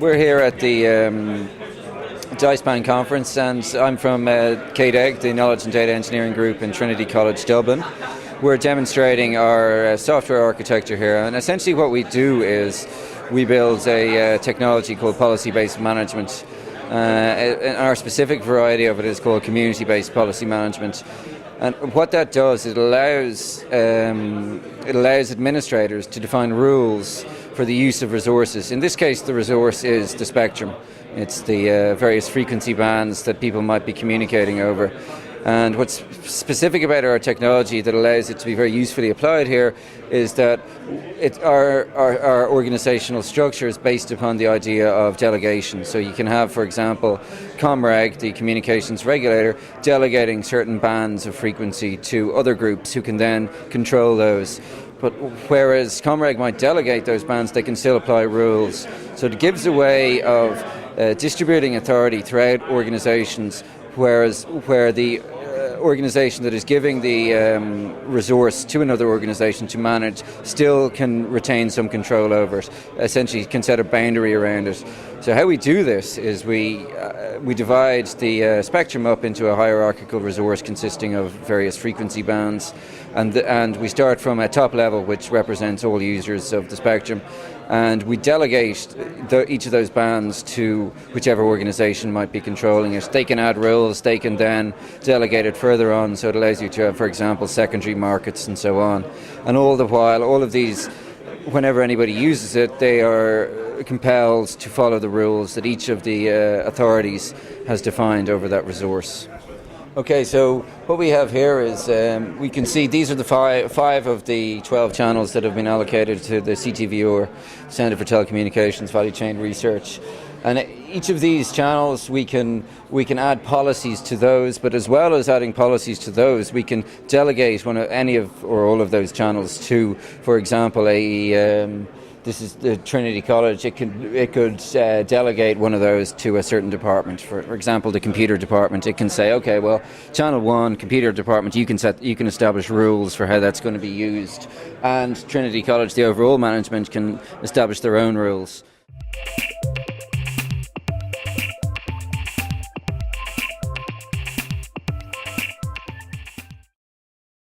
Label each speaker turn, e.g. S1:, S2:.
S1: We're here at the DySPAN conference, and I'm from Kate, the Knowledge and Data Engineering Group in Trinity College, Dublin. We're demonstrating our software architecture here, and essentially what we do is we build a technology called policy-based management. Our specific variety of it is called community-based policy management. And what that does, it allows administrators to define rules for the use of resources. In this case, the resource is the spectrum. It's the various frequency bands that people might be communicating over. And what's specific about our technology that allows it to be very usefully applied here is that our organizational structure is based upon the idea of delegation. So you can have, for example, ComReg, the communications regulator, delegating certain bands of frequency to other groups who can then control those. But whereas ComReg might delegate those bands, they can still apply rules. So it gives a way of distributing authority throughout organizations, where the organization that is giving the resource to another organization to manage still can retain some control over it, essentially can set a boundary around it. So how we do this is we divide the spectrum up into a hierarchical resource consisting of various frequency bands, and we start from a top level which represents all users of the spectrum, and we delegate each of those bands to whichever organization might be controlling it. They can add rules, they can then delegate it further on, so it allows you to have, for example, secondary markets and so on. And all the while, all of these, whenever anybody uses it, they are compelled to follow the rules that each of the authorities has defined over that resource. Okay, so what we have here is, we can see these are the five of the 12 channels that have been allocated to the CTVR, Centre for Telecommunications Value Chain Research. And each of these channels, we can add policies to those, but as well as adding policies to those, we can delegate any of or all of those channels to, for example, this is the Trinity College. It could delegate one of those to a certain department. For example, the computer department. It can say, okay, well, channel 1, computer department, you can establish rules for how that's going to be used, and Trinity College, the overall management, can establish their own rules.